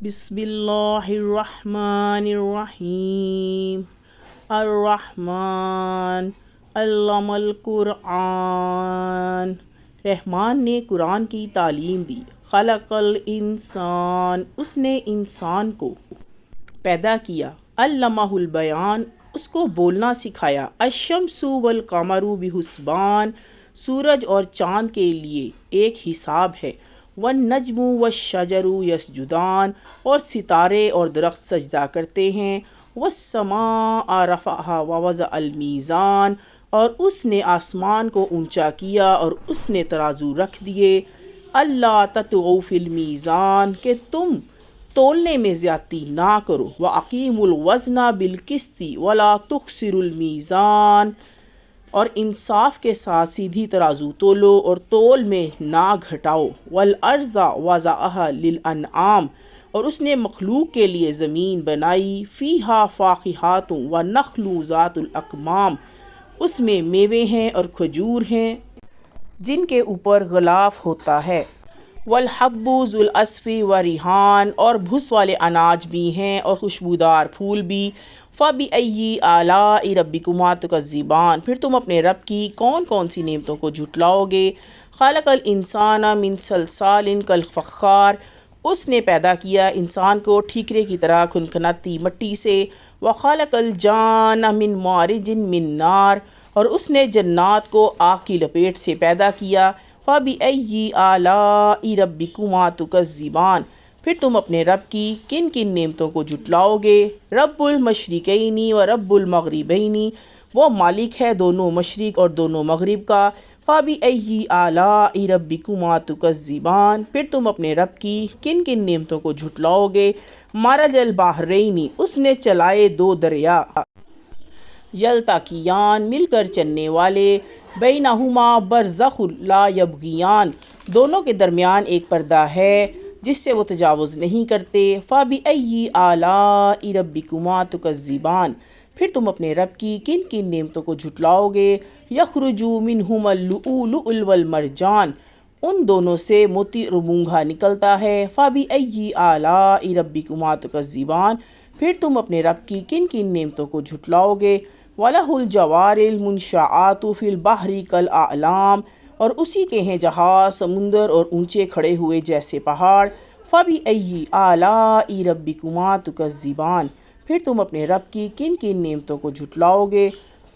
بسم اللہ الرحمن الرحیم الرحمن علم القرآن، رحمان نے قرآن کی تعلیم دی۔ خلق الانسان، اس نے انسان کو پیدا کیا۔ علمہ البیان، اس کو بولنا سکھایا۔ الشمس والقمر بحسبان، سورج اور چاند کے لیے ایک حساب ہے۔ والنجم والشجر یسجدان، اور ستارے اور درخت سجدہ کرتے ہیں۔ والسماء رفعها ووضع المیزان، اور اس نے آسمان کو اونچا کیا اور اس نے ترازو رکھ دیے۔ اللہ تطغوا فی المیزان، کہ تم تولنے میں زیادتی نہ کرو۔ وَأَقِیمُوا الْوَزْنَ بِالْقِسْطِ وَلَا تُخْسِرُوا الْمِیزَانَ، اور انصاف کے ساتھ سیدھی ترازو تولو اور تول میں نہ گھٹاؤ۔ وَالْأَرْضَ وَضَعَهَا لِلْأَنْعَامِ، اور اس نے مخلوق کے لیے زمین بنائی۔ فِیہا فَاکِہَةٌ وَالنَّخْلُ ذَاتُ الْأَکْمَامِ، اس میں میوے ہیں اور کھجور ہیں جن کے اوپر غلاف ہوتا ہے۔ والحب ذو العصف والریحان، اور بھس والے اناج بھی ہیں اور خوشبودار پھول بھی۔ فَبِأَيِّ آلَاءِ رَبِّكُمَا تُكَذِّبَانِ، پھر تم اپنے رب کی کون کون سی نعمتوں کو جھٹلاؤ گے۔ خَلَقَ الْإِنسَانَ مِنْ صَلْصَالٍ كَالْفَخَّارِ، اس نے پیدا کیا انسان کو ٹھیکرے کی طرح کھنکھناتی مٹی سے۔ وَخَلَقَ الْجَانَّ مِنْ مَارِجٍ مِنْ نَارٍ، اور اس نے جنات کو آگ کی لپیٹ سے پیدا کیا۔ فَبِأَيِّ آلَاءِ رَبِّكُمَا تُكَذِّبَانِ، پھر تم اپنے رب کی کن کن نعمتوں کو جھٹلاؤ گے۔ رب المشرقین و رب المغربین، وہ مالک ہے دونوں مشرق اور دونوں مغرب کا۔ فَبِأَيِّ آلَاءِ رَبِّكُمَا تُكَذِّبَانِ، پھر تم اپنے رب کی کن کن نعمتوں کو جھٹلاؤ گے۔ مَرَجَ الْبَحْرَيْنِ، اس نے چلائے دو دریا۔ یلتقیان، مل کر چلنے والے۔ بینہما برزخ لا یبغیان، دونوں کے درمیان ایک پردہ ہے جس سے وہ تجاوز نہیں کرتے۔ فَبِأَيِّ آلَاءِ رَبِّكُمَا تُكَذِّبَانِ، پھر تم اپنے رب کی کن کن نعمتوں کو جھٹلاؤ گے۔ یخرج منہما اللؤلؤ والمرجان، ان دونوں سے موتی اور مونگھا نکلتا ہے۔ فَبِأَيِّ آلَاءِ رَبِّكُمَا تُكَذِّبَانِ، پھر تم اپنے رب کی کن کن نعمتوں کو جھٹلاؤ گے۔ وَلَهُ الْجَوَارِ الْمُنشَآتُ فِي الْبَحْرِ كَالْأَعْلَامِ، اور اسی کے ہیں جہاز سمندر اور اونچے کھڑے ہوئے جیسے پہاڑ۔ فَبِأَيِّ آلَاءِ رَبِّكُمَا تُكَذِّبَانِ، پھر تم اپنے رب کی کن کن نعمتوں کو جھٹلاؤ گے۔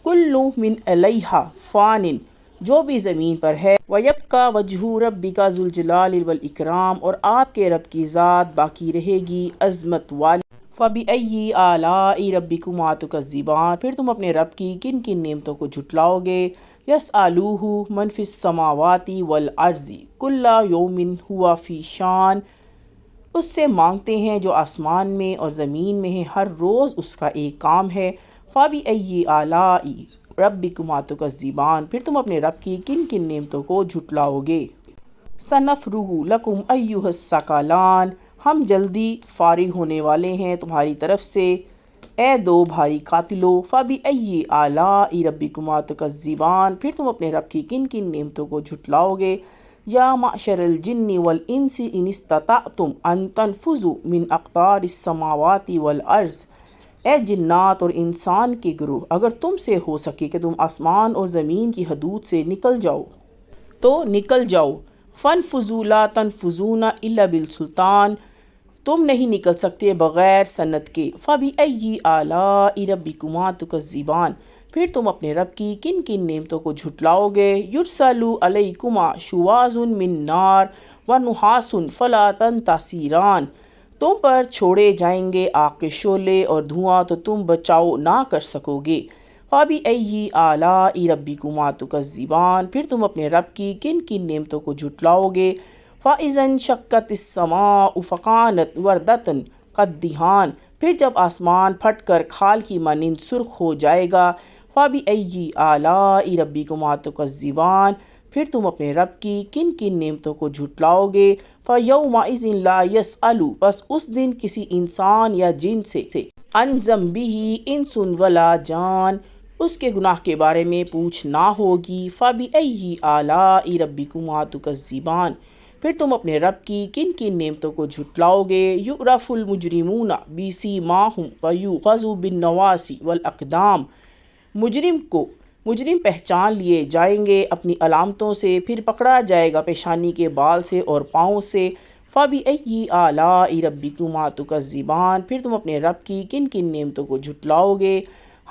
كُلُّ مِنْ عَلَيْهَا فَانٍ، جو بھی زمین پر ہے۔ وَيَبْقَى وَجْهُ رَبِّكَ ذُو الْجَلَالِ وَالْإِكْرَامِ، اور آپ کے رب کی ذات باقی رہے گی عظمت والی۔ فَبِأَيِّ آلَاءِ رَبِّكُمَا تُكَذِّبَانِ، پھر تم اپنے رب کی کن کن نعمتوں کو جھٹلاؤ گے۔ يَسْأَلُوهُ مَنْ فِي السَّمَاوَاتِ وَالْأَرْضِ كُلَّ يَوْمٍ هُوَ فِي شَأْنٍ، اس سے مانگتے ہیں جو آسمان میں اور زمین میں ہیں، ہر روز اس کا ایک کام ہے۔ فَبِأَيِّ آلَاءِ رَبِّكُمَا تُكَذِّبَانِ، پھر تم اپنے رب کی کن کن نعمتوں کو جھٹلاؤ گے۔ سَنَفْرُغُ لَكُمْ أَيُّهَ الثَّقَلَانِ، ہم جلدی فارغ ہونے والے ہیں تمہاری طرف سے، اے دو بھاری قاتلو۔ فَبِأَيِّ آلَاءِ رَبِّكُمَا تُكَذِّبَانِ، پھر تم اپنے رب کی کن کن نعمتوں کو جھٹلاؤ گے۔ یا معشر الجن والانس ان استطعتم ان تنفذوا من اقطار السماوات والارض، اے جنات اور انسان کے گروہ، اگر تم سے ہو سکے کہ تم آسمان اور زمین کی حدود سے نکل جاؤ تو نکل جاؤ۔ فَانفُذُوا لَا تَنفُذُونَ إِلَّا بِالسُّلْطَانِ، تم نہیں نکل سکتے بغیر سند کے۔ فَبِأَيِّ آلَاءِ رَبِّكُمَا تُكَذِّبَانِ، پھر تم اپنے رب کی کن کن نعمتوں کو جھٹلاؤ گے۔ يُرْسَلُ عَلَيْكُمَا شُوَاظٌ مِّن نَارٍ وَنُحَاسٌ فَلَا تَنتَصِرَانِ، تم پر چھوڑے جائیں گے آگ کے شعلے اور دھواں تو تم بچاؤ نہ کر سکو گے۔ فَبِأَيِّ آلَاءِ رَبِّكُمَا تُكَذِّبَانِ، پھر تم اپنے رب کی کن کن نعمتوں کو جھٹلاؤ گے۔ فَإِذَا انشَقَّتِ السَّمَاءُ فَكَانَتْ وَرْدَةً كَالدِّهَانِ، پھر جب آسمان پھٹ کر کھال کی مانند سرخ ہو جائے گا۔ فَبِأَيِّ آلَاءِ رَبِّكُمَا تُكَذِّبَانِ، پھر تم اپنے رب کی کن کن نعمتوں کو جھٹلاؤ گے۔ فَيَوْمَئِذٍ لَا يَسْأَلُ، بس اس دن کسی انسان یا جن سے عن ذنبہ انس ولا جان، اس کے گناہ کے بارے میں پوچھ نہ ہوگی۔ فَبِأَيِّ آلَاءِ رَبِّكُمَا تُكَذِّبَانِ، پھر تم اپنے رب کی کن کن نعمتوں کو جھٹلاؤ گے۔ یعرف المجرمون بسیماہم ویؤخذ بالنواصی والاقدام، مجرم پہچان لیے جائیں گے اپنی علامتوں سے، پھر پکڑا جائے گا پیشانی کے بال سے اور پاؤں سے۔ فَبِأَيِّ آلَاءِ رَبِّكُمَا تُكَذِّبَانِ، پھر تم اپنے رب کی کن کن نعمتوں کو جھٹلاؤ گے۔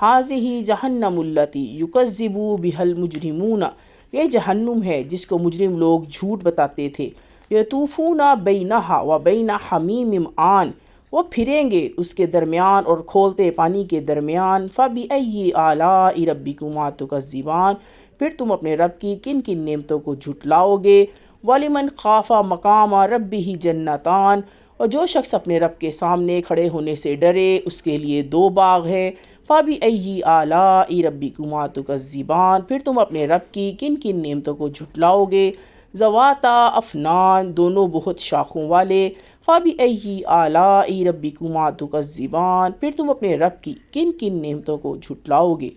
هَٰذِهِ جَهَنَّمُ الَّتِي يُكَذِّبُ بِهَا الْمُجْرِمُونَ، یہ جہنم ہے جس کو مجرم لوگ جھوٹ بتاتے تھے۔ يَطُوفُونَ بَيْنَهَا وَبَيْنَ حَمِيمٍ آن، وہ پھریں گے اس کے درمیان اور کھولتے پانی کے درمیان۔ فَبِأَيِّ آلَاءِ رَبِّكُمَا تُكَذِّبَانِ، پھر تم اپنے رب کی کن کن نعمتوں کو جھٹلاؤ گے۔ وَلِمَنْ خَافَ مَقَامَ رَبِّهِ جَنَّتَانِ، اور جو شخص اپنے رب کے سامنے کھڑے ہونے سے ڈرے اس کے لیے دو باغ ہیں۔ فَبِأَيِّ آلَاءِ رَبِّكُمَا تُكَذِّبَانِ، پھر تم اپنے رب کی کن کن نعمتوں کو جھٹلاؤ گے۔ ذَوَاتَا أَفْنَانٍ، دونوں بہت شاخوں والے۔ فَبِأَيِّ آلَاءِ رَبِّكُمَا تُكَذِّبَانِ، پھر تم اپنے رب کی کن کن نعمتوں کو جھٹلاؤ گے۔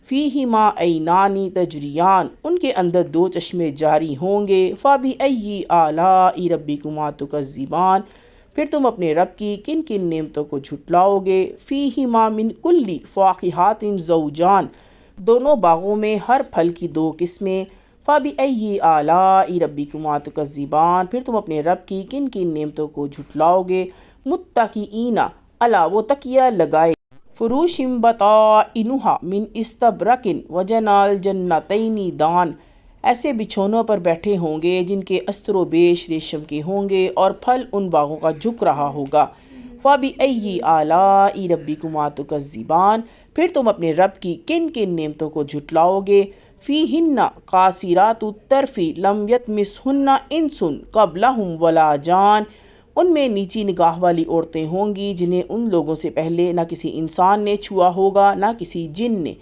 فِيهِمَا عَيْنَانِ تَجْرِيَانِ، ان کے اندر دو چشمے جاری ہوں گے۔ فَبِأَيِّ آلَاءِ رَبِّكُمَا تُكَذِّبَانِ، پھر تم اپنے رب کی کن کن نعمتوں کو جھٹلاؤ گے۔ فِيهِمَا مِن كُلِّ فَاكِهَةٍ زَوْجَانِ، دونوں باغوں میں ہر پھل کی دو قسمیں۔ فَبِأَيِّ آلَاءِ رَبِّكُمَا تُكَذِّبَانِ، پھر تم اپنے رب کی کن کن نعمتوں کو جھٹلاؤ گے۔ مُتَّكِئِينَ عَلَىٰ، وہ تکیہ لگائے، فُرُوشٍ بَطَائِنُهَا مِنْ إِسْتَبْرَقٍ وَجَنَى الْجَنَّتَيْنِ دَانٍ، ایسے بچھونوں پر بیٹھے ہوں گے جن کے استر و بیش ریشم کے ہوں گے اور پھل ان باغوں کا جھک رہا ہوگا۔ فَبِأَيِّ آلَاءِ رَبِّكُمَا تُكَذِّبَانِ، پھر تم اپنے رب کی کن کن نعمتوں کو جھٹلاؤ گے۔ فِيهِنَّ قَاصِرَاتُ الطَّرْفِ لَمْ يَطْمِثْهُنَّ إِنسٌ قَبْلَهُمْ وَلَا جَانٌ، ان میں نیچی نگاہ والی عورتیں ہوں گی جنہیں ان لوگوں سے پہلے نہ کسی انسان نے چھوا ہوگا نہ کسی جن نے۔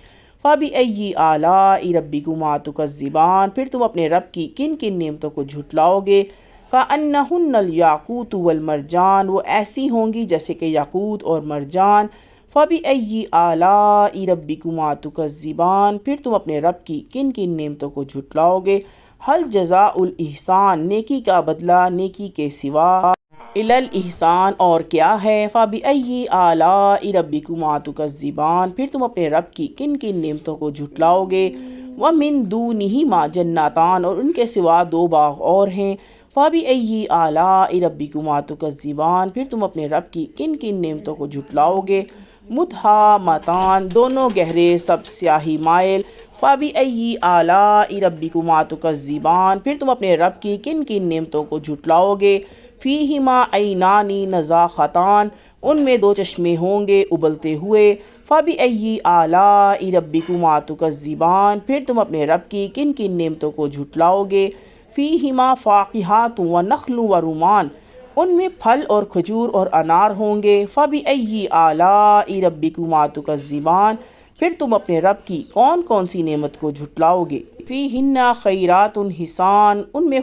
فَبِأَيِّ آلَاءِ رَبِّكُمَا تُكَذِّبَانِ، پھر تم اپنے رب کی کن کن نعمتوں کو جھٹلاؤ گے۔ كَأَنَّهُنَّ الْيَاقُوتُ وَالْمَرْجَانُ، وہ ایسی ہوں گی جیسے کہ یاقوت اور مرجان۔ فَبِأَيِّ آلَاءِ رَبِّكُمَا تُكَذِّبَانِ، پھر تم اپنے رب کی کن کن نعمتوں کو جھٹلاؤ گے۔ هَلْ جَزَاءُ الْإِحْسَانِ، نیکی کا بدلہ نیکی کے سوا، إِلَّا الْإِحْسَانُ، اور کیا ہے۔ فَبِأَيِّ آلَاءِ رَبِّكُمَا تُكَذِّبَانِ، پھر تم اپنے رب کی کن کن نعمتوں کو جھٹلاؤ گے۔ وَمِن دُونِهِمَا جَنَّتَانِ، اور ان کے سوا دو باغ اور ہیں۔ فَبِأَيِّ آلَاءِ رَبِّكُمَا تُكَذِّبَانِ، پھر تم اپنے رب کی کن کن نعمتوں کو جھٹلاؤ گے۔ مُدْحَامَّتَانِ، دونوں گہرے سب سیاہی مائل۔ فَبِأَيِّ آلَاءِ رَبِّكُمَا تُكَذِّبَانِ، پھر تم اپنے رب کی کن کن نعمتوں کو جھٹلاؤ گے۔ فِيهِمَا عَيْنَانِ نَضَاخَتَانِ، ان میں دو چشمے ہوں گے ابلتے ہوئے۔ فَبِأَيِّ آلَاءِ رَبِّكُمَا تُكَذِّبَانِ، پھر تم اپنے رب کی کن کن نعمتوں کو جھٹلاؤ گے۔ فِيهِمَا فَاكِهَةٌ وَنَخْلٌ وَرُمَّانٌ، ان میں پھل اور کھجور اور انار ہوں گے۔ فَبِأَيِّ آلَاءِ رَبِّكُمَا تُكَذِّبَانِ، پھر تم اپنے رب کی کون کون سی نعمت کو جھٹلاؤ گے۔ فِيهِنَّ خَيْرَاتٌ حِسَانٌ، ان میں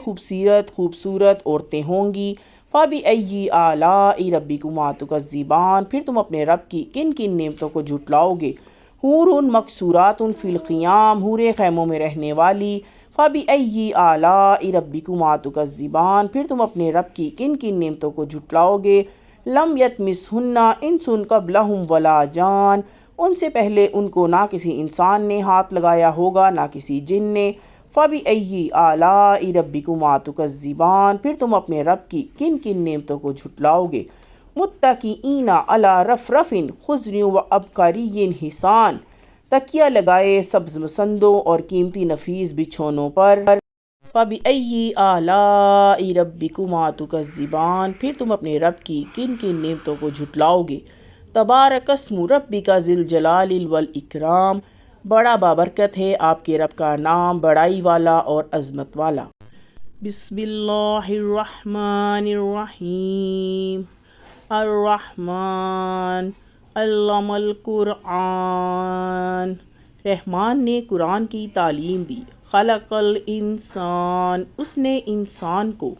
خوبصورت عورتیں ہوں گی۔ فَبِأَيِّ آلَاءِ رَبِّكُمَا تُكَذِّبَانِ، پھر تم اپنے رب کی کن کن نعمتوں کو جھٹلاؤ گے۔ حُورٌ مقصوراتٌ فِی الْخِیام، حوریں خیموں میں رہنے والی۔ فَبِأَيِّ آلَاءِ رَبِّكُمَا تُكَذِّبَانِ، پھر تم اپنے رب کی کن کن نعمتوں کو جھٹلاؤ گے۔ لَمْ يَطْمِثْهُنَّ إِنسٌ قَبْلَهُمْ وَلَا جَانٌ، ان سے پہلے ان کو نہ کسی انسان نے ہاتھ لگایا ہوگا نہ کسی جن نے۔ فَبِأَيِّ آلَاءِ رَبِّكُمَا تُكَذِّبَانِ، پھر تم اپنے رب کی کن کن نعمتوں کو جھٹلاؤ گے۔ مُتَّكِئِينَ عَلَىٰ رَفْرَفٍ خُضْرٍ وَأَبْقَرِيٍّ حِسَانٍ، تکیہ لگائے سبز مسندوں اور قیمتی نفیس بچھونوں پر۔ فَبِأَيِّ آلَاءِ رَبِّكُمَا تُكَذِّبَانِ، پھر تم اپنے رب کی کن کن نعمتوں کو جھٹلاؤ گے۔ تبارک اسم ربک ذی الجلال والاکرام، بڑا بابرکت ہے آپ کے رب کا نام، بڑائی والا اور عظمت والا۔ بسم اللہ الرحمن الرحیم۔ الرحمن علم القرآن، رحمان نے قرآن کی تعلیم دی۔ خلق الانسان، اس نے انسان کو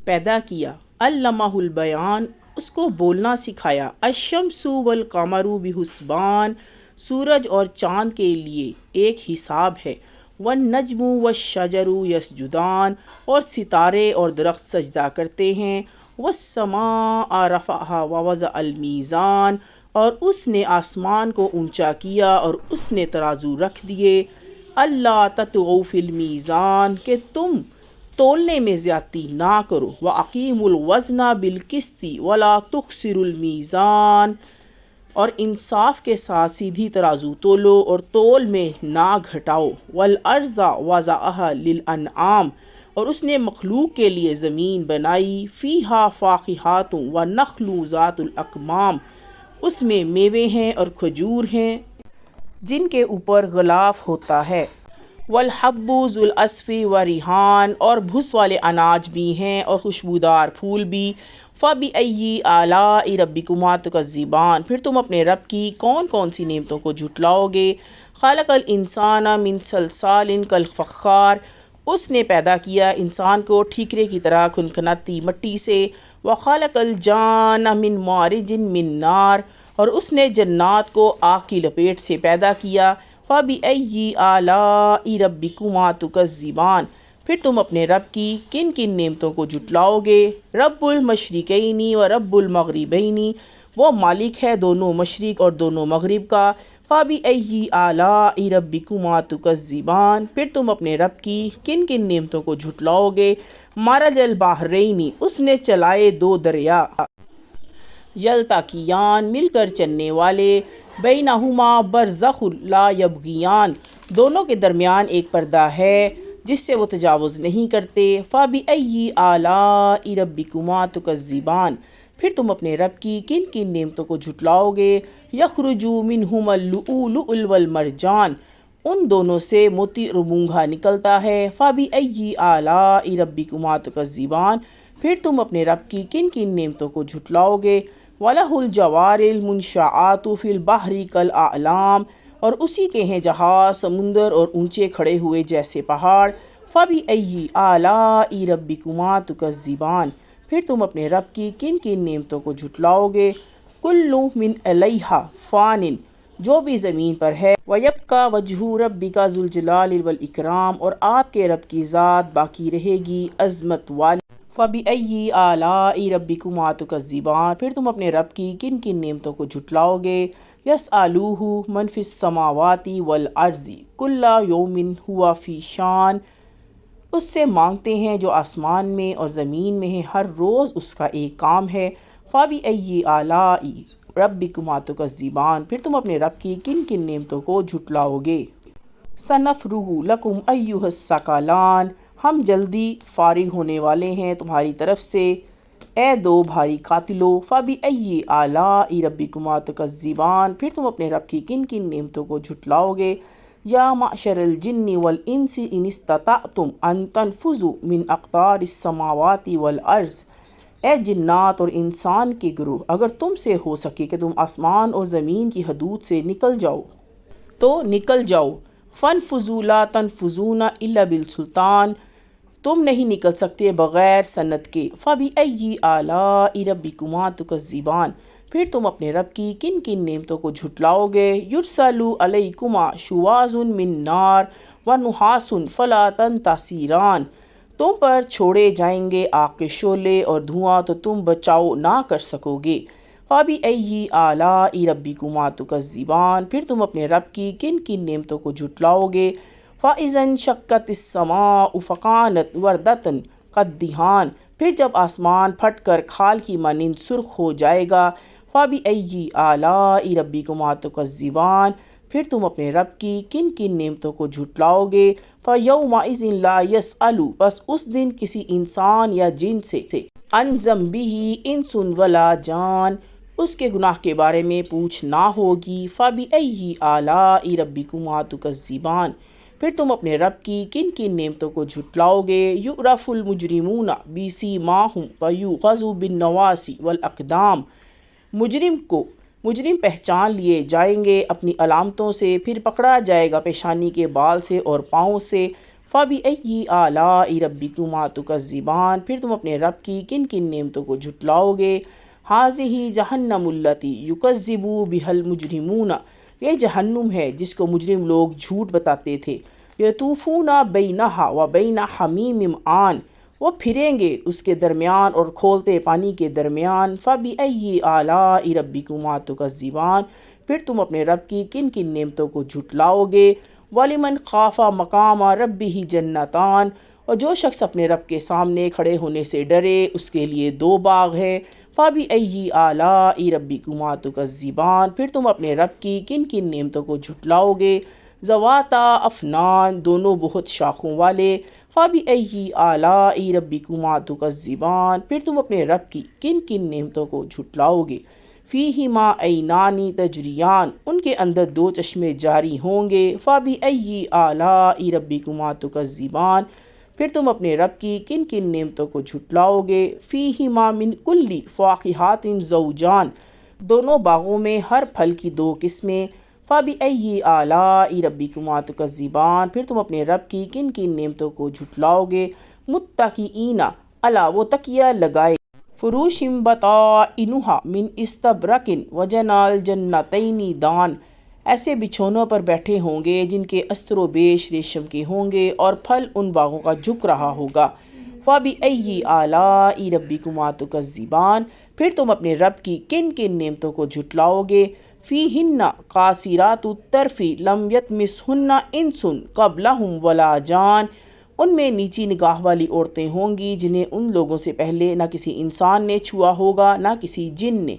پیدا کیا۔ علمہ البیان، اس کو بولنا سکھایا۔ الشمس والقمر بحسبان، سورج اور چاند کے لیے ایک حساب ہے۔ والنجم والشجر یسجدان، اور ستارے اور درخت سجدہ کرتے ہیں، والسماء رفعها ووضع المیزان، اور اس نے آسمان کو اونچا کیا اور اس نے ترازو رکھ دیے، اللہ تطغوا فی المیزان، کہ تم تولنے میں زیادتی نہ کرو، وَأَقِیمُوا الْوَزْنَ بِالْقِسْطِ وَلَا تُخْسِرُوا الْمِیزَانَ، اور انصاف کے ساتھ سیدھی ترازو تولو اور تول میں نہ گھٹاؤ، وَالْأَرْضَ وَضَعَهَا لِلْأَنْعَامِ، اور اس نے مخلوق کے لیے زمین بنائی، فِيهَا فَاكِهَةٌ وَالنَّخْلُ ذَاتُ الْأَكْمَامِ، اس میں میوے ہیں اور کھجور ہیں جن کے اوپر غلاف ہوتا ہے، والحب ذو العصف وریحان، اور بھس والے اناج بھی ہیں اور خوشبودار پھول بھی، فبأي آلاء ربكما تكذبان، پھر تم اپنے رب کی کون کون سی نعمتوں کو جھٹلاؤ گے، خلق الانسان من صلصال کالفخار، اس نے پیدا کیا انسان کو ٹھیکرے کی طرح کھنکھناتی مٹی سے، وخلق الجان من مارج من نار، اور اس نے جنات کو آگ کی لپیٹ سے پیدا کیا، فَبِأَيِّ آلَاءِ رَبِّكُمَا تُكَذِّبَانِ، پھر تم اپنے رب کی کن کن نعمتوں کو جھٹلاؤ گے، رب المشرقین و رب المغربین، وہ مالک ہے دونوں مشرق اور دونوں مغرب کا، فَبِأَيِّ آلَاءِ رَبِّكُمَا تُكَذِّبَانِ، پھر تم اپنے رب کی کن کن نعمتوں کو جھٹلاؤ گے، مرج البحرین، اس نے چلائے دو دریا، یلتقیان، مل کر چلنے والے، بینہما برزخ لا یبغیان، دونوں کے درمیان ایک پردہ ہے جس سے وہ تجاوز نہیں کرتے، فَبِأَيِّ آلَاءِ رَبِّكُمَا تُكَذِّبَانِ، پھر تم اپنے رب کی کن کن نعمتوں کو جھٹلاؤ گے، یخرج منہما اللؤلؤ والمرجان، ان دونوں سے موتی اور مونگھا نکلتا ہے، فَبِأَيِّ آلَاءِ رَبِّكُمَا تُكَذِّبَانِ، پھر تم اپنے رب کی کن کن نعمتوں کو جھٹلاؤ گے، وَلَهُ الْجَوَارِ الْمُنشَآتُ فِي الْبَحْرِ كَالْأَعْلَامِ، اور اسی کے ہیں جہاز سمندر اور اونچے کھڑے ہوئے جیسے پہاڑ، فَبِأَيِّ آلَاءِ رَبِّكُمَا تُكَذِّبَانِ، پھر تم اپنے رب کی کن کن نعمتوں کو جھٹلاؤ گے، کُلُّ مِنْ عَلَيْهَا فَانٍ، جو بھی زمین پر ہے، وَيَبْقَى وَجْهُ رَبِّكَ ذُو الْجَلَالِ وَالْإِكْرَامِ، اور آپ کے رب کی ذات باقی رہے گی عظمت والی، فَبِأَيِّ آلَاءِ رَبِّكُمَا تُكَذِّبَانِ، پھر تم اپنے رب کی کن کن نعمتوں کو جھٹلاؤ گے، يَسْأَلُوهُ مَنْ فِي السَّمَاوَاتِ وَالْأَرْضِ كُلَّ يَوْمٍ هُوَ فِي شَأْنٍ، اس سے مانگتے ہیں جو آسمان میں اور زمین میں ہیں، ہر روز اس کا ایک کام ہے، فَبِأَيِّ آلَاءِ رَبِّكُمَا تُكَذِّبَانِ، پھر تم اپنے رب کی کن کن نعمتوں کو جھٹلاؤ گے، سَنَفْرُغُ لَكُمْ أَيُّهَ الثَّقَلَانِ، ہم جلدی فارغ ہونے والے ہیں تمہاری طرف سے، اے دو بھاری قاتلو، فَبِأَيِّ آلَاءِ رَبِّكُمَا تُكَذِّبَانِ، پھر تم اپنے رب کی کن کن نعمتوں کو جھٹلاؤ گے، یا معشر الجن والانس ان استطعتم ان تنفذوا من اقطار السماوات والارض، اے جنات اور انسان کے گروہ، اگر تم سے ہو سکے کہ تم آسمان اور زمین کی حدود سے نکل جاؤ تو نکل جاؤ، فَانفُذُوا لَا تَنفُذُونَ إِلَّا بِالسُّلْطَانِ، تم نہیں نکل سکتے بغیر سند کے، فَبِأَيِّ آلَاءِ رَبِّكُمَا تُكَذِّبَانِ، پھر تم اپنے رب کی کن کن نعمتوں کو جھٹلاؤ گے، يُرْسَلُ عَلَيْكُمَا شُوَاظٌ مِّن نَّارٍ وَنُحَاسٌ فَلَا تَنتَصِرَانِ، تم پر چھوڑے جائیں گے آگ کے شعلے اور دھواں تو تم بچاؤ نہ کر سکو گے، فَبِأَيِّ آلَاءِ رَبِّكُمَا تُكَذِّبَانِ، پھر تم اپنے رب کی کن کن نعمتوں کو جھٹلاؤ گے، فَإِذَا انشَقَّتِ السَّمَاءُ فَكَانَتْ وَرْدَةً كَالدِّهَانِ، پھر جب آسمان پھٹ کر کھال کی مانند سرخ ہو جائے گا، فَبِأَيِّ آلَاءِ رَبِّكُمَا تُكَذِّبَانِ، پھر تم اپنے رب کی کن کن نعمتوں کو جھٹلاؤ گے، فَيَوْمَئِذٍ لَا يَسْأَلُ، بس اس دن کسی انسان یا جن سے عَنْ ذَنبِهِ انس ولا جان، اس کے گناہ کے بارے میں پوچھ نہ ہوگی، فَبِأَيِّ آلَاءِ رَبِّكُمَا تُكَذِّبَانِ، پھر تم اپنے رب کی کن کن نعمتوں کو جھٹلاؤ گے، يُعْرَفُ الْمُجْرِمُونَ بِسِیمَاهُمْ فَيُؤْخَذُ بِالنَّوَاصِی وَالْأَقْدَامِ، مجرم پہچان لیے جائیں گے اپنی علامتوں سے، پھر پکڑا جائے گا پیشانی کے بال سے اور پاؤں سے، فَبِأَيِّ آلَاءِ رَبِّكُمَا تُكَذِّبَانِ، پھر تم اپنے رب کی کن کن نعمتوں کو جھٹلاؤ گے، هَٰذِهِ جَهَنَّمُ الَّتِی يُكَذِّبُ بِهَا الْمُجْرِمُونَ، یہ جہنم ہے جس کو مجرم لوگ جھوٹ بتاتے تھے، یطوفون بینہا و بین حمیم آن، وہ پھریں گے اس کے درمیان اور کھولتے پانی کے درمیان. فَبِأَيِّ آلَاءِ رَبِّكُمَا تُكَذِّبَانِ، پھر تم اپنے رب کی کن کن نعمتوں کو جھٹلاؤ گے. وَلِمَنْ خَافَ مَقَامَ رَبِّهِ جَنَّتَانِ، اور جو شخص اپنے رب کے سامنے کھڑے ہونے سے ڈرے اس کے لیے دو باغ ہیں. فَبِأَيِّ آلَاءِ رَبِّكُمَا تُكَذِّبَانِ، پھر تم اپنے رب کی کن کن نعمتوں کو جھٹلاؤ گے. ذواتا افنان، دونوں بہت شاخوں والے. فَبِأَيِّ آلَاءِ رَبِّكُمَا تُكَذِّبَانِ، پھر تم اپنے رب کی کن کن نعمتوں کو جھٹلاؤ گے. فِيهِمَا عَيْنَانِ تَجْرِيَانِ، ان کے اندر دو چشمے جاری ہوں گے. فَبِأَيِّ آلَاءِ رَبِّكُمَا تُكَذِّبَانِ، پھر تم اپنے رب کی کن کن نعمتوں کو جھٹلاؤ گے. فِيهِمَا مِن كُلِّ فَاكِهَةٍ زَوْجَانِ، دونوں باغوں میں ہر پھل کی دو قسمیں. فَبِأَيِّ آلَاءِ رَبِّكُمَا تُكَذِّبَانِ، پھر تم اپنے رب کی کن کن نعمتوں کو جھٹلاؤ گے. مُتَّكِئِينَ عَلَىٰ، وہ تکیہ لگائے. فُرُوشٍ بَطَائِنُهَا مِنْ إِسْتَبْرَقٍ وَجَنَى الْجَنَّتَيْنِ دَانٍ، ایسے بچھونوں پر بیٹھے ہوں گے جن کے استر و بیش ریشم کے ہوں گے اور پھل ان باغوں کا جھک رہا ہوگا. فَبِأَيِّ آلَاءِ رَبِّكُمَا تُكَذِّبَانِ، پھر تم اپنے رب کی کن کن نعمتوں کو جھٹلاؤ گے. فِيهِنَّ قَاصِرَاتُ الطَّرْفِ لَمْ يَطْمِثْهُنَّ إِنسٌ قَبْلَهُمْ وَلَا جَانٌ، ان میں نیچی نگاہ والی عورتیں ہوں گی جنہیں ان لوگوں سے پہلے نہ کسی انسان نے چھوا ہوگا نہ کسی جن نے.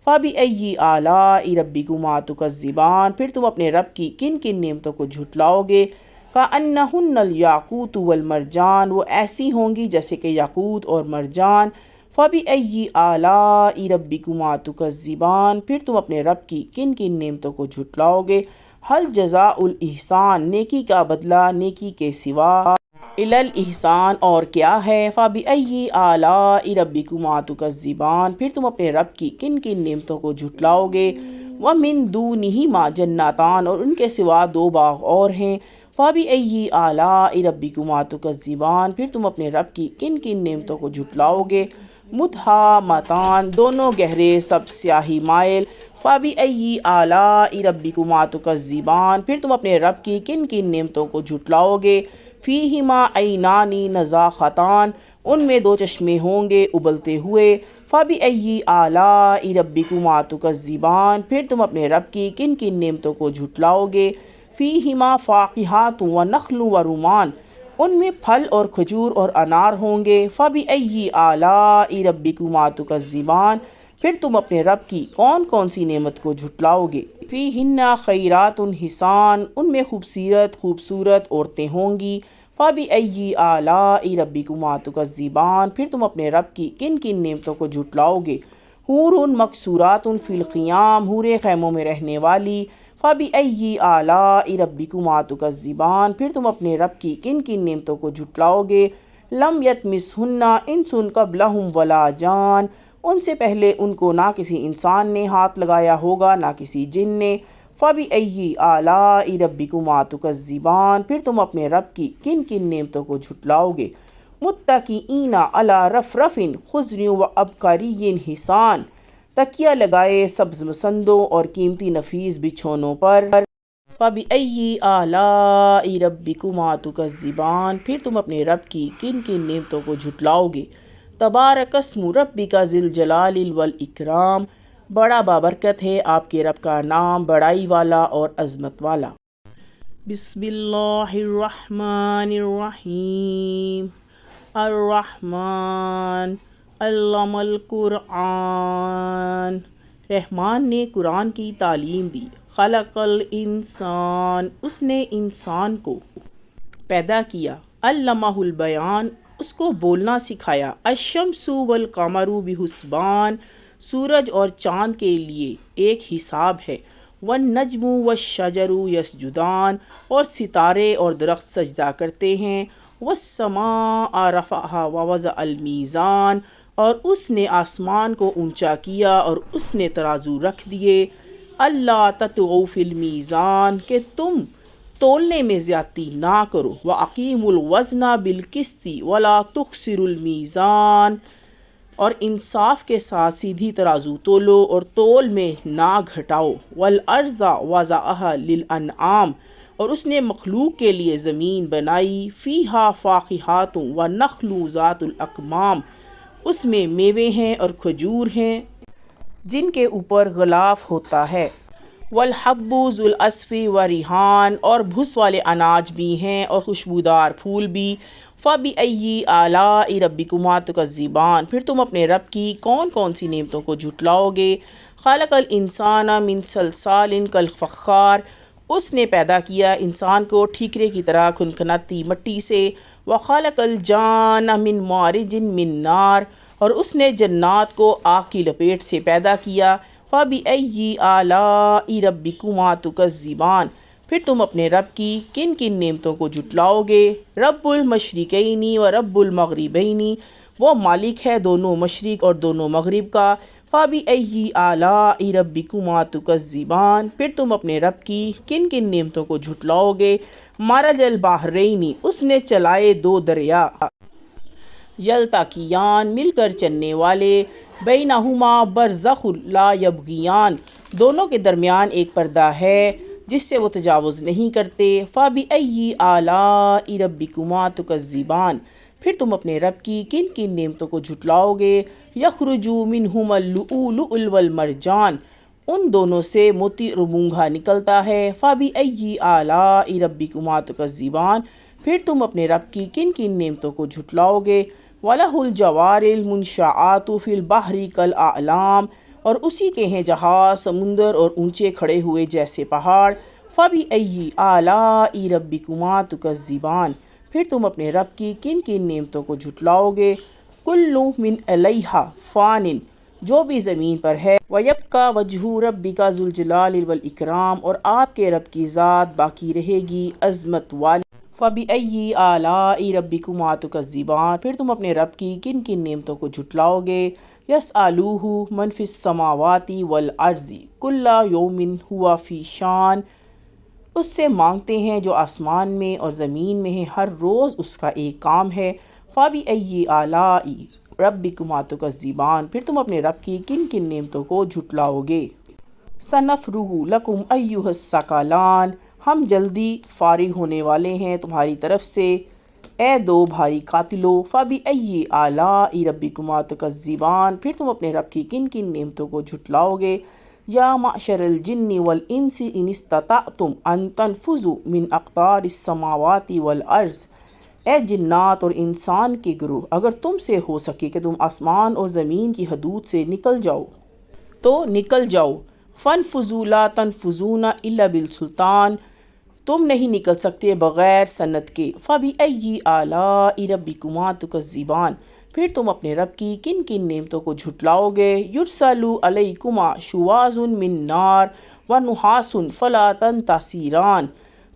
فَبِأَيِّ آلَاءِ رَبِّكُمَا تُكَذِّبَانِ، پھر تم اپنے رب کی کن کن نعمتوں کو جھٹلاؤ گے. كَأَنَّهُنَّ الْيَاقُوتُ وَالْمَرْجَانُ، وہ ایسی ہوں گی جیسے کہ یاقوت اور مرجان. فَبِأَيِّ آلَاءِ رَبِّكُمَا تُكَذِّبَانِ، پھر تم اپنے رب کی کن کن نعمتوں کو جھٹلاؤ گے. هَلْ جَزَاءُ الْإِحْسَانِ، نیکی کا بدلہ نیکی کے سوا. إِلَى الْإِحْسَانِ، اور کیا ہے. فَبِأَيِّ آلَاءِ رَبِّكُمَا تُكَذِّبَانِ، پھر تم اپنے رب کی کن کن نعمتوں کو جھٹلاؤ گے. وَمِن دُونِهِمَا جَنَّتَانِ، اور ان کے سوا دو باغ اور ہیں. فَبِأَيِّ آلَاءِ رَبِّكُمَا تُكَذِّبَانِ، پھر تم اپنے رب کی کن کن نعمتوں کو جھٹلاؤ گے. مُدْحَامَّتَانِ، دونوں گہرے سب سیاہی مائل. فَبِأَيِّ آلَاءِ رَبِّكُمَا تُكَذِّبَانِ، پھر تم اپنے رب کی کن کن نعمتوں کو جھٹلاؤ گے. فِيهِمَا عَيْنَانِ نَضَاخَتَانِ، ان میں دو چشمے ہوں گے ابلتے ہوئے. فَبِأَيِّ آلَاءِ رَبِّكُمَا تُكَذِّبَانِ، پھر تم اپنے رب کی کن کن نعمتوں کو جھٹلاؤ گے. فِيهِمَا فَاكِهَةٌ وَنَخْلٌ وَرُمَّانٌ، ان میں پھل اور کھجور اور انار ہوں گے. فَبِأَيِّ آلَاءِ رَبِّكُمَا تُكَذِّبَانِ، پھر تم اپنے رب کی کون کون سی نعمت کو جھٹلاؤ گے. فِيهِنَّ خَيْرَاتٌ حِسَانٌ، ان میں خوبصورت عورتیں ہوں گی. فَبِأَيِّ آلَاءِ رَبِّكُمَا تُكَذِّبَانِ، پھر تم اپنے رب کی کن کن نعمتوں کو جھٹلاؤ گے. حُورٌ مَقْصُورَاتٌ فِي الْخِيَامِ، حوریں خیموں میں رہنے والی. فَبِأَيِّ آلَاءِ رَبِّكُمَا تُكَذِّبَانِ، پھر تم اپنے رب کی کن کن نعمتوں کو جھٹلاؤ گے. لَمْ يَطْمِثْهُنَّ إِنسٌ قَبْلَهُمْ وَلَا جَانٌ، ان سے پہلے ان کو نہ کسی انسان نے ہاتھ لگایا ہوگا نہ کسی جن نے. فَبِأَيِّ آلَاءِ رَبِّكُمَا تُكَذِّبَانِ، پھر تم اپنے رب کی کن کن نعمتوں کو جھٹلاؤ گے. مُتَّكِئِينَ عَلَىٰ رَفْرَفٍ خُضْرٍ وَعَبْقَرِيٍّ حِسَانٍ، تکیہ لگائے سبز مسندوں اور قیمتی نفیس بچھونوں پر. فَبِأَيِّ آلَاءِ رَبِّكُمَا تُكَذِّبَانِ، پھر تم اپنے رب کی کن کن نعمتوں کو جھٹلاؤ گے. تبارک اسم ربک ذی الجلال والإکرام، بڑا بابرکت ہے آپ کے رب کا نام بڑائی والا اور عظمت والا. بسم اللہ الرحمن الرحیم. الرحمن علم القرآن، رحمان نے قرآن کی تعلیم دی. خلق الانسان، اس نے انسان کو پیدا کیا. علمہ البیان، اس کو بولنا سکھایا. الشمس والقمر بحسبان، سورج اور چاند کے لیے ایک حساب ہے. والنجم والشجر یسجدان، اور ستارے اور درخت سجدہ کرتے ہیں. والسماء رفعها ووضع المیزان، اور اس نے آسمان کو اونچا کیا اور اس نے ترازو رکھ دیے. اللہ تطغوا فی المیزان، کہ تم تولنے میں زیادتی نہ کرو. وَأَقِیمُوا الْوَزْنَ بِالْقِسْطِ وَلَا تُخْسِرُوا الْمِیزَانَ، اور انصاف کے ساتھ سیدھی ترازو تولو اور تول میں نہ گھٹاؤ. وَالْأَرْضَ وَضَعَهَا لِلْأَنْعَامِ، اور اس نے مخلوق کے لیے زمین بنائی، فیہا فاقہات و نخل ذات الاکمام، اس میں میوے ہیں اور کھجور ہیں جن کے اوپر غلاف ہوتا ہے، والحب ذو العصف و ریحان، اور بھس والے اناج بھی ہیں اور خوشبودار پھول بھی، فَبِأَيِّ آلَاءِ رَبِّكُمَا تُكَذِّبَانِ، پھر تم اپنے رب کی کون کون سی نعمتوں کو جھٹلاؤ گے۔ خَلَقَ الْإِنسَانَ مِنْ صَلْصَالٍ كَالْفَخَّارِ، اس نے پیدا کیا انسان کو ٹھیکرے کی طرح کھنکھناتی مٹی سے، وَخَلَقَ الْجَانَّ مِنْ مَارِجٍ مِنْ نَارٍ، اور اس نے جنات کو آگ کی لپیٹ سے پیدا کیا، فَبِأَيِّ آلَاءِ رَبِّكُمَا تُكَذِّبَانِ، پھر تم اپنے رب کی کن کن نعمتوں کو جھٹلاؤ گے۔ رب المشرقین و رب المغربین، وہ مالک ہے دونوں مشرق اور دونوں مغرب کا، فَبِأَيِّ آلَاءِ رَبِّكُمَا تُكَذِّبَانِ، پھر تم اپنے رب کی کن کن نعمتوں کو جھٹلاؤ گے۔ مرج البحرین، اس نے چلائے دو دریا، یلتقیان، مل کر چلنے والے، بینہما برزخ لا یبغیان، دونوں کے درمیان ایک پردہ ہے جس سے وہ تجاوز نہیں کرتے، فَبِأَيِّ آلَاءِ رَبِّكُمَا تُكَذِّبَانِ، پھر تم اپنے رب کی کن کن نعمتوں کو جھٹلاؤ گے۔ یخرج منہما اللؤلؤ والمرجان، ان دونوں سے موتی اور مونگھا نکلتا ہے، فَبِأَيِّ آلَاءِ رَبِّكُمَا تُكَذِّبَانِ، پھر تم اپنے رب کی کن کن نعمتوں کو جھٹلاؤ گے۔ وَلَهُ الْجَوَارِ الْمُنشَآتُ فِي الْبَحْرِ كَالْأَعْلَامِ، اور اسی کے ہیں جہاز سمندر اور اونچے کھڑے ہوئے جیسے پہاڑ، فَبِأَيِّ آلَاءِ رَبِّكُمَا تُكَذِّبَانِ، پھر تم اپنے رب کی کن کن نعمتوں کو جھٹلاؤ گے۔ كُلُّ مِنْ عَلَيْهَا فَانٍ، جو بھی زمین پر ہے، وَيَبْقَى وَجْهُ رَبِّكَ ذُو الْجَلَالِ وَالْإِكْرَامِ، اور آپ کے رب کی ذات باقی رہے گی عظمت والی، فَبِأَيِّ آلَاءِ رَبِّكُمَا تُكَذِّبَانِ، پھر تم اپنے رب کی کن کن نعمتوں کو جھٹلاؤ گے۔ يَسْأَلُوهُ مَنْ فِي السَّمَاوَاتِ وَالْأَرْضِ كُلَّ يَوْمٍ هُوَ فِي شَأْنٍ، اس سے مانگتے ہیں جو آسمان میں اور زمین میں ہیں، ہر روز اس کا ایک کام ہے، فَبِأَيِّ آلَاءِ رَبِّكُمَا تُكَذِّبَانِ، پھر تم اپنے رب کی کن کن نعمتوں کو جھٹلاؤ گے۔ سَنَفْرُغُ لَكُمْ أَيُّهَ الثَّقَلَانِ، ہم جلدی فارغ ہونے والے ہیں تمہاری طرف سے، اے دو بھاری قاتلو، فَبِأَيِّ آلَاءِ رَبِّكُمَا تُكَذِّبَانِ، پھر تم اپنے رب کی کن کن نعمتوں کو جھٹلاؤ گے۔ یا معشر الجن والانس ان استطعتم ان تنفذوا من اقطار السماوات والارض، اے جنات اور انسان کے گروہ، اگر تم سے ہو سکے کہ تم آسمان اور زمین کی حدود سے نکل جاؤ تو نکل جاؤ، فَانفُذُوا لَا تَنفُذُونَ إِلَّا بِالسُّلْطَانِ، تم نہیں نکل سکتے بغیر سند کے، فَبِأَيِّ آلَاءِ رَبِّكُمَا تُكَذِّبَانِ، پھر تم اپنے رب کی کن کن نعمتوں کو جھٹلاؤ گے۔ يُرْسَلُ عَلَيْكُمَا شُوَاظٌ مِّن نَارٍ وَنُحَاسٌ فَلَا تَنتَصِرَانِ،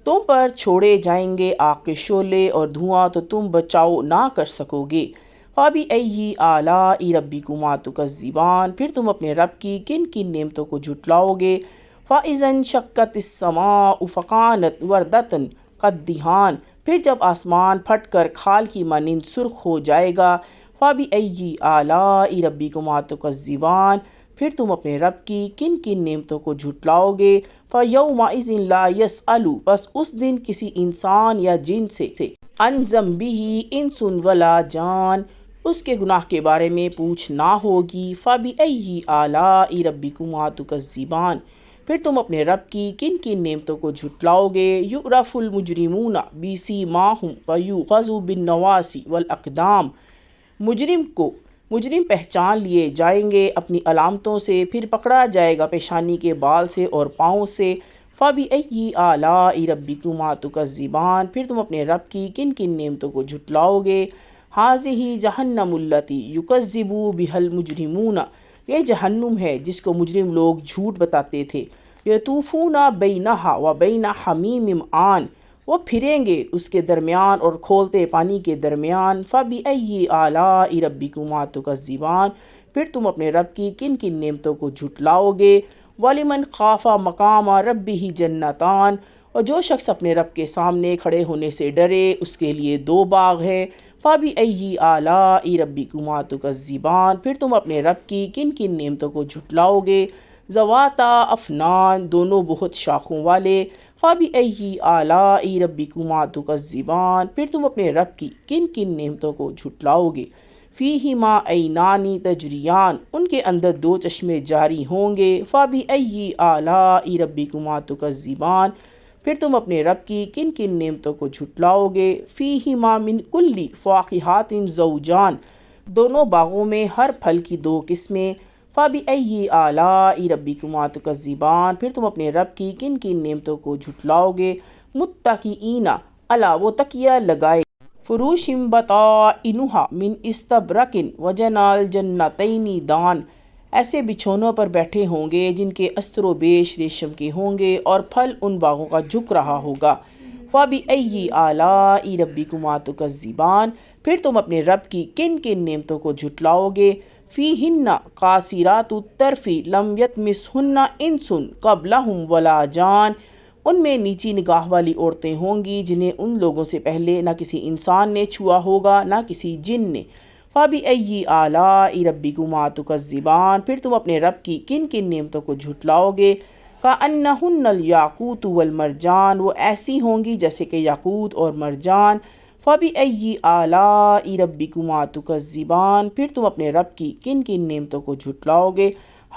تم پر چھوڑے جائیں گے آگ کے شعلے اور دھواں تو تم بچاؤ نہ کر سکو گے، فَبِأَيِّ آلَاءِ رَبِّكُمَا تُكَذِّبَانِ، پھر تم اپنے رب کی کن کن نعمتوں کو جھٹلاؤ گے۔ فَإِذَا انشَقَّتِ السَّمَاءُ فَكَانَتْ وَرْدَةً كَالدِّهَانِ، پھر جب آسمان پھٹ کر کھال کی مانند سرخ ہو جائے گا، فَبِأَيِّ آلَاءِ رَبِّكُمَا تُكَذِّبَانِ، پھر تم اپنے رب کی کن کن نعمتوں کو جھٹلاؤ گے۔ فَيَوْمَئِذٍ لَا يَسْأَلُ، بس اس دن کسی انسان یا جن سے عَنْ ذَنبِهِ انس ولا جان، اس کے گناہ کے بارے میں پوچھ نہ ہوگی، فَبِأَيِّ آلَاءِ رَبِّكُمَا تُكَذِّبَانِ، پھر تم اپنے رب کی کن کن نعمتوں کو جھٹلاؤ گے۔ يُعْرَفُ الْمُجْرِمُونَ بِسِیمَاهُمْ فَیُؤْخَذُ بِالنَّوَاصِی وَالْأَقْدَامِ، مجرم پہچان لیے جائیں گے اپنی علامتوں سے، پھر پکڑا جائے گا پیشانی کے بال سے اور پاؤں سے، فَبِأَيِّ آلَاءِ رَبِّكُمَا تُكَذِّبَانِ، پھر تم اپنے رب کی کن کن نعمتوں کو جھٹلاؤ گے۔ هَٰذِهِ جَهَنَّمُ الَّتِی يُكَذِّبُ بِهَا الْمُجْرِمُونَ، یہ جہنم ہے جس کو مجرم لوگ جھوٹ بتاتے تھے۔ يَطُوفُونَ بَيْنَهَا وَبَيْنَ حَمِیمٍ آن، وہ پھریں گے اس کے درمیان اور کھولتے پانی کے درمیان، فَبِأَيِّ آلَاءِ رَبِّكُمَا تُكَذِّبَانِ، پھر تم اپنے رب کی کن کن نعمتوں کو جھٹلاؤ گے۔ وَلِمَنْ خَافَ مَقَامَ رَبِّهِ جَنَّتَانِ، اور جو شخص اپنے رب کے سامنے کھڑے ہونے سے ڈرے اس کے لیے دو باغ ہیں، فَبِأَيِّ آلَاءِ رَبِّكُمَا تُكَذِّبَانِ، پھر تم اپنے رب کی کن کن نعمتوں کو جھٹلاؤ گے۔ ذواتا افنان دونوں بہت شاخوں والے، فَبِأَيِّ آلَاءِ رَبِّكُمَا تُكَذِّبَانِ پھر تم اپنے رب کی کن کن نعمتوں کو جھٹلاؤ گے۔ فِيهِمَا عَيْنَانِ تَجْرِيَانِ ان کے اندر دو چشمے جاری ہوں گے، فَبِأَيِّ آلَاءِ رَبِّكُمَا تُكَذِّبَانِ پھر تم اپنے رب کی کن کن نعمتوں کو جھٹلاؤ گے۔ فِيهِمَا مِن كُلِّ فَاكِهَةٍ زَوْجَانِ دونوں باغوں میں ہر پھل کی دو قسمیں، فَبِأَيِّ آلَاءِ رَبِّكُمَا تُكَذِّبَانِ پھر تم اپنے رب کی کن کن نعمتوں کو جھٹلاؤ گے۔ مُتَّكِئِينَ عَلَىٰ وہ تکیہ لگائے، فُرُوشٍ بَطَائِنُهَا مِنْ إِسْتَبْرَقٍ وَجَنَى الْجَنَّتَيْنِ دَانٍ ایسے بچھونوں پر بیٹھے ہوں گے جن کے استر و بیش ریشم کے ہوں گے اور پھل ان باغوں کا جھک رہا ہوگا۔ فَبِأَيِّ آلَاءِ رَبِّكُمَا تُكَذِّبَانِ پھر تم اپنے رب کی کن کن نعمتوں کو جھٹلاؤ گے۔ فِيهِنَّ قَاصِرَاتُ الطَّرْفِ لَمْ يَطْمِثْهُنَّ إِنسٌ قَبْلَهُمْ وَلَا جَانٌ ان میں نیچی نگاہ والی عورتیں ہوں گی جنہیں ان لوگوں سے پہلے نہ کسی انسان نے چھوا ہوگا نہ کسی جن نے۔ فَبِأَيِّ آلَاءِ رَبِّكُمَا تُكَذِّبَانِ پھر تم اپنے رب کی کن کن نعمتوں کو جھٹلاؤ گے۔ كَأَنَّهُنَّ الْيَاقُوتُ وَالْمَرْجَانُ وہ ایسی ہوں گی جیسے کہ یاقوت اور مرجان۔ فَبِأَيِّ آلَاءِ رَبِّكُمَا تُكَذِّبَانِ پھر تم اپنے رب کی کن کن نعمتوں کو جھٹلاؤ گے۔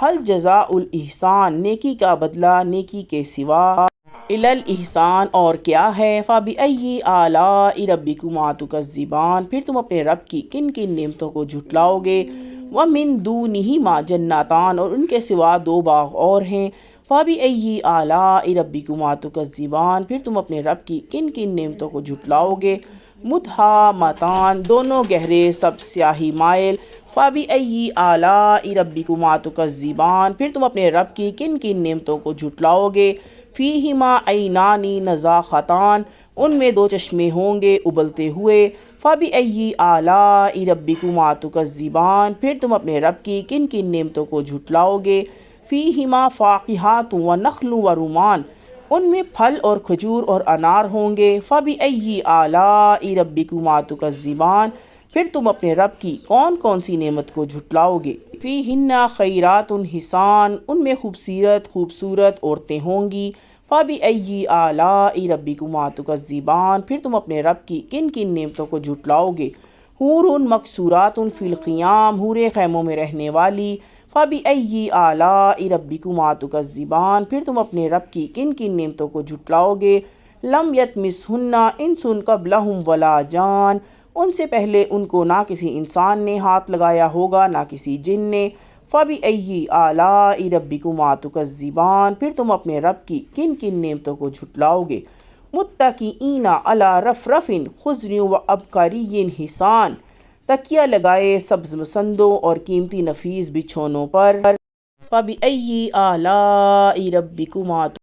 هَلْ جَزَاءُ الْإِحْسَانِ نیکی کا بدلہ نیکی کے سوا إِلَى الْإِحْسَانِ اور کیا ہے۔ فَبِأَيِّ آلَاءِ رَبِّكُمَا تُكَذِّبَانِ پھر تم اپنے رب کی کن کن نعمتوں کو جھٹلاؤ گے۔ وَمِن دُونِهِمَا جَنَّتَانِ اور ان کے سوا دو باغ اور ہیں۔ فَبِأَيِّ آلَاءِ رَبِّكُمَا تُكَذِّبَانِ پھر تم اپنے رب کی کن کن نعمتوں کو جھٹلاؤ گے۔ مُدْحَامَّتَانِ دونوں گہرے سب سیاہی مائل۔ فَبِأَيِّ آلَاءِ رَبِّكُمَا تُكَذِّبَانِ پھر تم اپنے رب کی کن کن نعمتوں کو جھٹلاؤ گے۔ فِيهِمَا عَيْنَانِ نَضَاخَتَانِ ان میں دو چشمے ہوں گے ابلتے ہوئے۔ فَبِأَيِّ آلَاءِ رَبِّكُمَا تُكَذِّبَانِ پھر تم اپنے رب کی کن کن نعمتوں کو جھٹلاؤ گے۔ فِيهِمَا فَاكِهَةٌ وَنَخْلٌ وَرُمَّانٌ ان میں پھل اور کھجور اور انار ہوں گے۔ فَبِأَيِّ آلَاءِ رَبِّكُمَا تُكَذِّبَانِ پھر تم اپنے رب کی کون کون سی نعمت کو جھٹلاؤ گے۔ فِيهِنَّ خَيْرَاتٌ حِسَانٌ ان میں خوبصورت عورتیں ہوں گی۔ فَبِأَيِّ آلَاءِ رَبِّكُمَا تُكَذِّبَانِ پھر تم اپنے رب کی کن کن نعمتوں کو جھٹلاؤ گے۔ حُورٌ مَقْصُورَاتٌ فِي الْخِيَامِ حوریں خیموں میں رہنے والی۔ فَبِأَيِّ آلَاءِ رَبِّكُمَا تُكَذِّبَانِ پھر تم اپنے رب کی کن کن نعمتوں کو جھٹلاؤ گے۔ لَمْ يَطْمِثْهُنَّ إِنسٌ قَبْلَهُمْ وَلَا جَانٌ ان سے پہلے ان کو نہ کسی انسان نے ہاتھ لگایا ہوگا نہ کسی جن نے۔ فَبِأَيِّ آلَاءِ رَبِّكُمَا تُكَذِّبَانِ پھر تم اپنے رب کی کن کن نعمتوں کو جھٹلاؤ گے۔ مُتَّكِئِينَ عَلَىٰ رَفْرَفٍ خُضْرٍ وَأَبْقَرِيٍّ حِسَانٍ تکیہ لگائے سبز مسندوں اور قیمتی نفیس بچھونوں پر۔ فَبِأَيِّ آلَاءِ رَبِّكُمَا